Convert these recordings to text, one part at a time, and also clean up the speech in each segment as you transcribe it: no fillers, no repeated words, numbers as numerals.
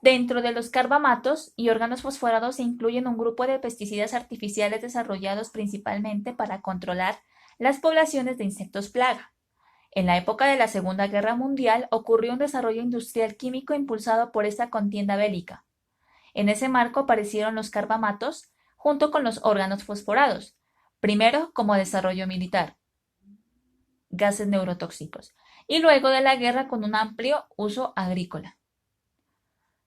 Dentro de los carbamatos y órganos fosforados se incluyen un grupo de pesticidas artificiales desarrollados principalmente para controlar las poblaciones de insectos plaga. En la época de la Segunda Guerra Mundial ocurrió un desarrollo industrial químico impulsado por esta contienda bélica. En ese marco aparecieron los carbamatos junto con los órganos fosforados, primero como desarrollo militar, gases neurotóxicos, y luego de la guerra con un amplio uso agrícola.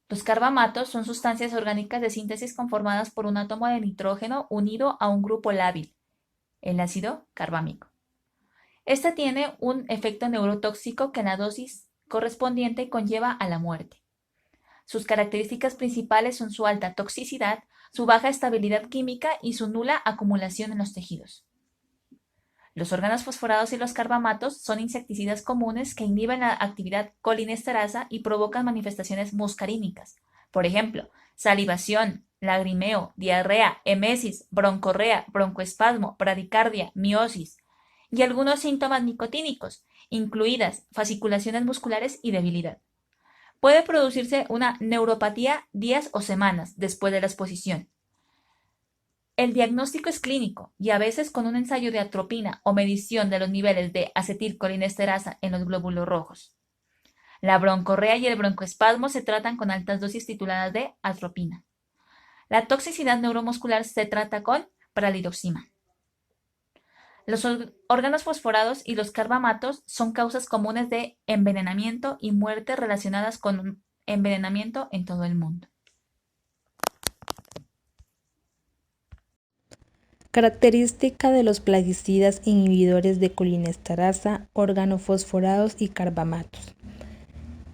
Los carbamatos son sustancias orgánicas de síntesis conformadas por un átomo de nitrógeno unido a un grupo lábil, el ácido carbámico. Este tiene un efecto neurotóxico que en la dosis correspondiente conlleva a la muerte. Sus características principales son su alta toxicidad, su baja estabilidad química y su nula acumulación en los tejidos. Los órganos fosforados y los carbamatos son insecticidas comunes que inhiben la actividad colinesterasa y provocan manifestaciones muscarínicas. Por ejemplo, salivación, lagrimeo, diarrea, emesis, broncorrea, broncoespasmo, bradicardia, miosis y algunos síntomas nicotínicos, incluidas fasciculaciones musculares y debilidad. Puede producirse una neuropatía días o semanas después de la exposición. El diagnóstico es clínico y a veces con un ensayo de atropina o medición de los niveles de acetilcolinesterasa en los glóbulos rojos. La broncorrea y el broncoespasmo se tratan con altas dosis tituladas de atropina. La toxicidad neuromuscular se trata con pralidoxima. Los órganos fosforados y los carbamatos son causas comunes de envenenamiento y muerte relacionadas con envenenamiento en todo el mundo. Característica de los plaguicidas inhibidores de colinesterasa, organofosforados y carbamatos.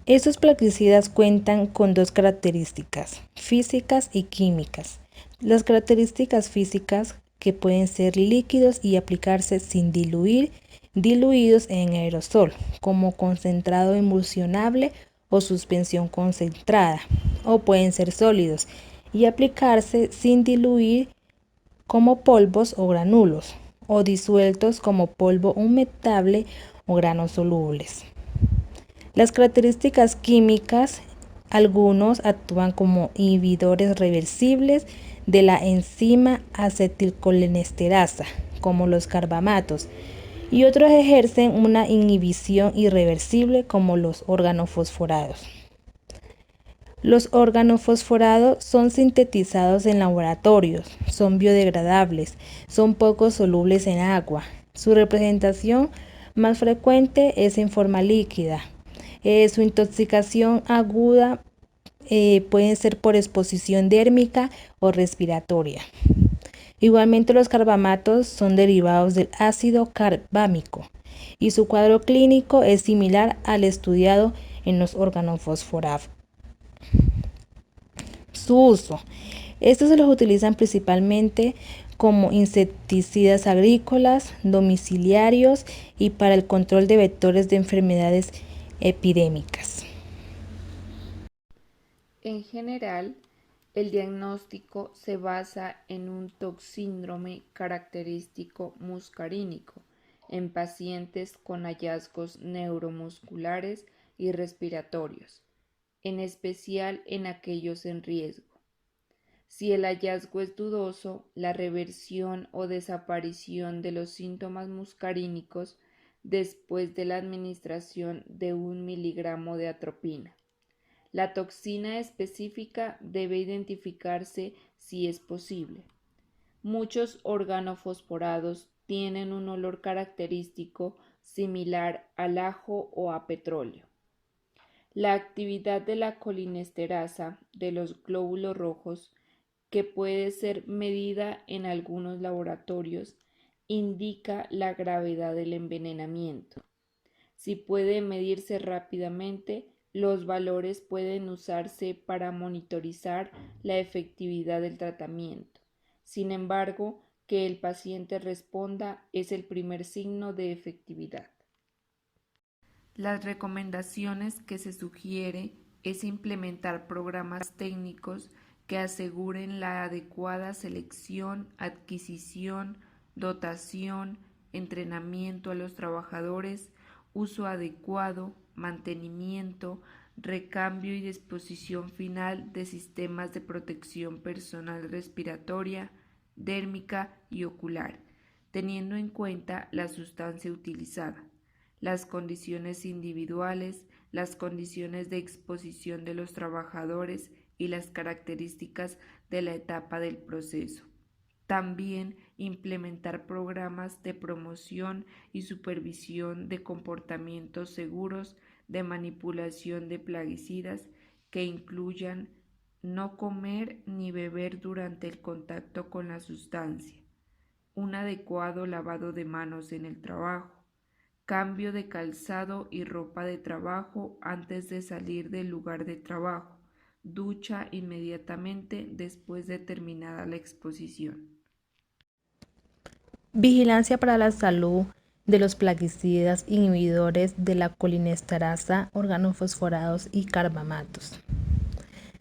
Estos plaguicidas cuentan con dos características, físicas y químicas. Las características físicas, que pueden ser líquidos y aplicarse sin diluir, diluidos en aerosol, como concentrado emulsionable o suspensión concentrada, o pueden ser sólidos y aplicarse sin diluir como polvos o granulos, o disueltos como polvo humectable o granos solubles. Las características químicas, algunos actúan como inhibidores reversibles de la enzima acetilcolinesterasa, como los carbamatos, y otros ejercen una inhibición irreversible como los organofosforados. Los organofosforados son sintetizados en laboratorios, son biodegradables, son poco solubles en agua. Su representación más frecuente es en forma líquida. Su intoxicación aguda puede ser por exposición dérmica o respiratoria. Igualmente los carbamatos son derivados del ácido carbámico y su cuadro clínico es similar al estudiado en los organofosforados. Su uso. Estos se los utilizan principalmente como insecticidas agrícolas, domiciliarios y para el control de vectores de enfermedades epidémicas. En general, el diagnóstico se basa en un toxíndrome característico muscarínico en pacientes con hallazgos neuromusculares y respiratorios, en especial en aquellos en riesgo. Si el hallazgo es dudoso, la reversión o desaparición de los síntomas muscarínicos después de la administración de 1 miligramo de atropina. La toxina específica debe identificarse si es posible. Muchos organofosforados tienen un olor característico similar al ajo o a petróleo. La actividad de la colinesterasa de los glóbulos rojos, que puede ser medida en algunos laboratorios, indica la gravedad del envenenamiento. Si puede medirse rápidamente, los valores pueden usarse para monitorizar la efectividad del tratamiento. Sin embargo, que el paciente responda es el primer signo de efectividad. Las recomendaciones que se sugiere es implementar programas técnicos que aseguren la adecuada selección, adquisición, dotación, entrenamiento a los trabajadores, uso adecuado, mantenimiento, recambio y disposición final de sistemas de protección personal respiratoria, dérmica y ocular, teniendo en cuenta la sustancia utilizada, las condiciones individuales, las condiciones de exposición de los trabajadores y las características de la etapa del proceso. También implementar programas de promoción y supervisión de comportamientos seguros de manipulación de plaguicidas que incluyan no comer ni beber durante el contacto con la sustancia, un adecuado lavado de manos en el trabajo, cambio de calzado y ropa de trabajo antes de salir del lugar de trabajo, ducha inmediatamente después de terminada la exposición. Vigilancia para la salud de los plaguicidas inhibidores de la colinesterasa, organofosforados y carbamatos.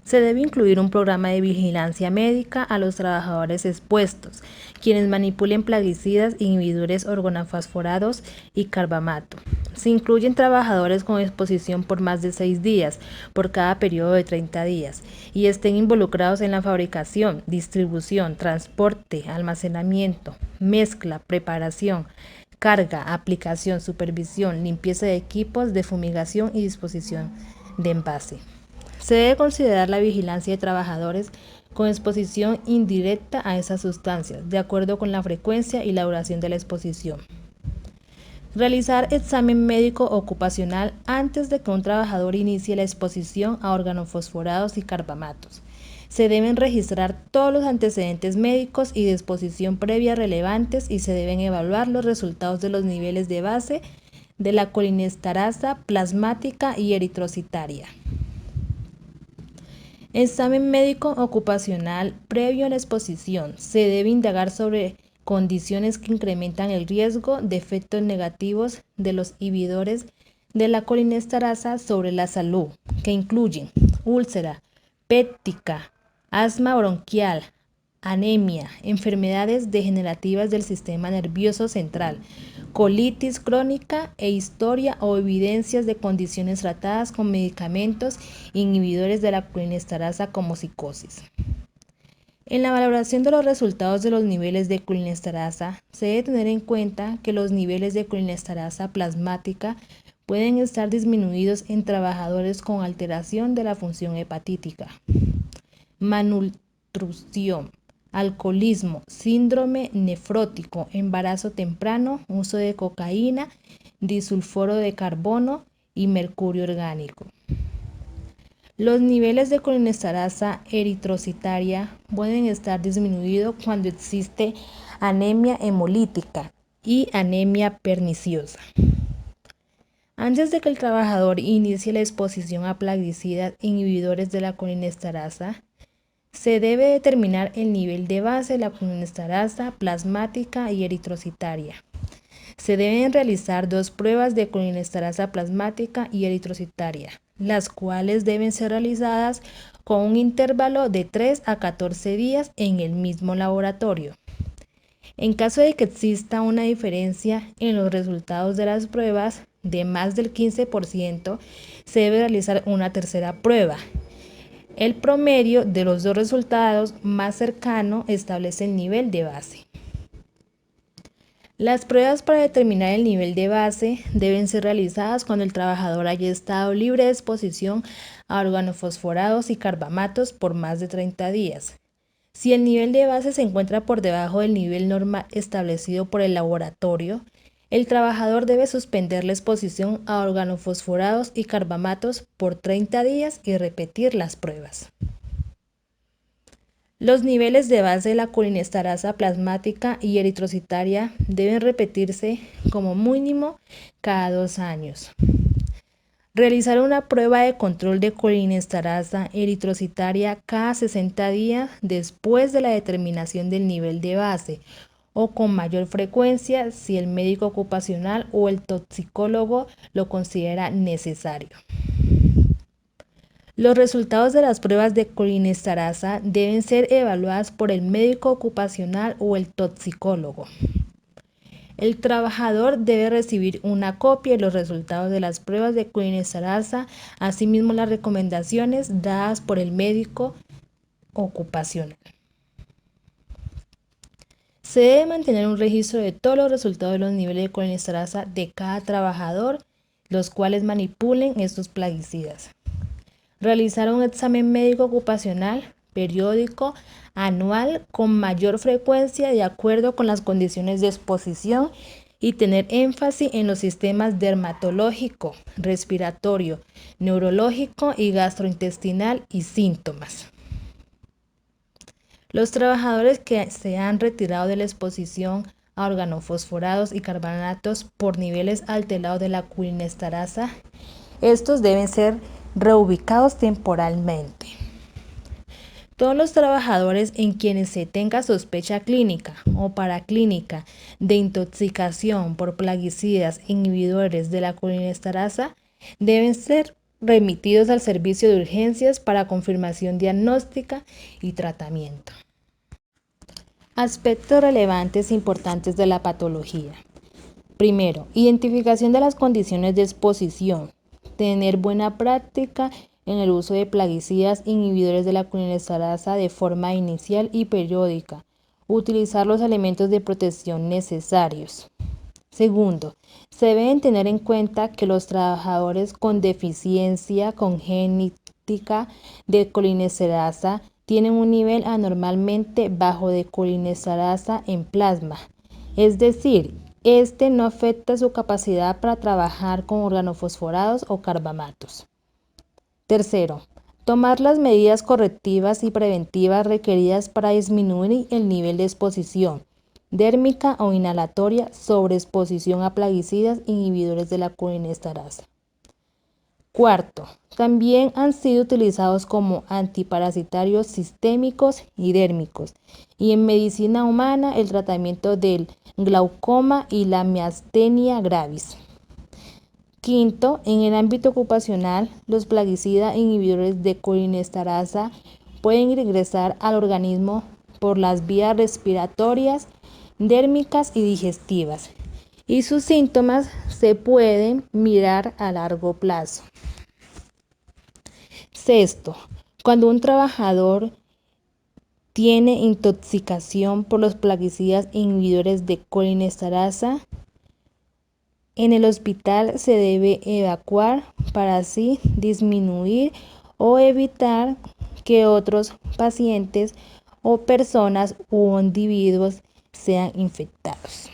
Se debe incluir un programa de vigilancia médica a los trabajadores expuestos, quienes manipulen plaguicidas, inhibidores organofosforados y carbamato. Se incluyen trabajadores con exposición por más de 6 días por cada periodo de 30 días y estén involucrados en la fabricación, distribución, transporte, almacenamiento, mezcla, preparación, carga, aplicación, supervisión, limpieza de equipos de fumigación y disposición de envase. Se debe considerar la vigilancia de trabajadores con exposición indirecta a esas sustancias, de acuerdo con la frecuencia y la duración de la exposición. Realizar examen médico ocupacional antes de que un trabajador inicie la exposición a organofosforados y carbamatos. Se deben registrar todos los antecedentes médicos y de exposición previa relevantes y se deben evaluar los resultados de los niveles de base de la colinesterasa plasmática y eritrocitaria. Examen médico ocupacional previo a la exposición. Se debe indagar sobre condiciones que incrementan el riesgo de efectos negativos de los inhibidores de la colinesterasa sobre la salud, que incluyen úlcera péptica, asma bronquial, anemia, enfermedades degenerativas del sistema nervioso central, colitis crónica e historia o evidencias de condiciones tratadas con medicamentos inhibidores de la colinesterasa como psicosis. En la valoración de los resultados de los niveles de colinesterasa, se debe tener en cuenta que los niveles de colinesterasa plasmática pueden estar disminuidos en trabajadores con alteración de la función hepatítica, malnutrición, alcoholismo, síndrome nefrótico, embarazo temprano, uso de cocaína, disulfuro de carbono y mercurio orgánico. Los niveles de colinesterasa eritrocitaria pueden estar disminuidos cuando existe anemia hemolítica y anemia perniciosa. Antes de que el trabajador inicie la exposición a plaguicidas inhibidores de la colinesterasa, se debe determinar el nivel de base de la colinesterasa plasmática y eritrocitaria. Se deben realizar 2 pruebas de colinesterasa plasmática y eritrocitaria, las cuales deben ser realizadas con un intervalo de 3 a 14 días en el mismo laboratorio. En caso de que exista una diferencia en los resultados de las pruebas de más del 15%, se debe realizar una tercera prueba. El promedio de los 2 resultados más cercano establece el nivel de base. Las pruebas para determinar el nivel de base deben ser realizadas cuando el trabajador haya estado libre de exposición a organofosforados y carbamatos por más de 30 días. Si el nivel de base se encuentra por debajo del nivel normal establecido por el laboratorio, el trabajador debe suspender la exposición a organofosforados y carbamatos por 30 días y repetir las pruebas. Los niveles de base de la colinesterasa plasmática y eritrocitaria deben repetirse como mínimo cada 2 años. Realizar una prueba de control de colinesterasa eritrocitaria cada 60 días después de la determinación del nivel de base o con mayor frecuencia si el médico ocupacional o el toxicólogo lo considera necesario. Los resultados de las pruebas de colinesterasa deben ser evaluadas por el médico ocupacional o el toxicólogo. el trabajador debe recibir una copia de los resultados de las pruebas de Collins-Sarasa, asimismo las recomendaciones dadas por el médico ocupacional. Se debe mantener un registro de todos los resultados de los niveles de Collins-Sarasa de cada trabajador, los cuales manipulen estos plaguicidas. Realizar un examen médico ocupacional periódico, anual, con mayor frecuencia de acuerdo con las condiciones de exposición y tener énfasis en los sistemas dermatológico, respiratorio, neurológico y gastrointestinal y síntomas. Los trabajadores que se han retirado de la exposición a organofosforados y carbamatos por niveles alterados de la Collins-Sarasa, estos deben ser reubicados temporalmente. Todos los trabajadores en quienes se tenga sospecha clínica o paraclínica de intoxicación por plaguicidas inhibidores de la Collins-Sarasa deben ser remitidos al servicio de urgencias para confirmación diagnóstica y tratamiento. Aspectos relevantes e importantes de la patología. Primero, identificación de las condiciones de exposición. Tener buena práctica en el uso de plaguicidas inhibidores de la Collins-Sarasa de forma inicial y periódica. Utilizar los elementos de protección necesarios. Segundo, se deben tener en cuenta que los trabajadores con deficiencia congénita de Collins-Sarasa tienen un nivel anormalmente bajo de Collins-Sarasa en plasma, es decir, este no afecta su capacidad para trabajar con organofosforados o carbamatos. Tercero, tomar las medidas correctivas y preventivas requeridas para disminuir el nivel de exposición dérmica o inhalatoria sobre exposición a plaguicidas inhibidores de la Collins-Sarasa. Cuarto, también han sido utilizados como antiparasitarios sistémicos y dérmicos y en medicina humana el tratamiento del glaucoma y la miastenia gravis. Quinto, en el ámbito ocupacional, los plaguicidas inhibidores de Collins-Sarasa pueden ingresar al organismo por las vías respiratorias, dérmicas y digestivas, y sus síntomas se pueden mirar a largo plazo. Sexto, cuando un trabajador tiene intoxicación por los plaguicidas inhibidores de Collins-Sarasa, en el hospital se debe evacuar para así disminuir o evitar que otros pacientes o personas u individuos sean infectados.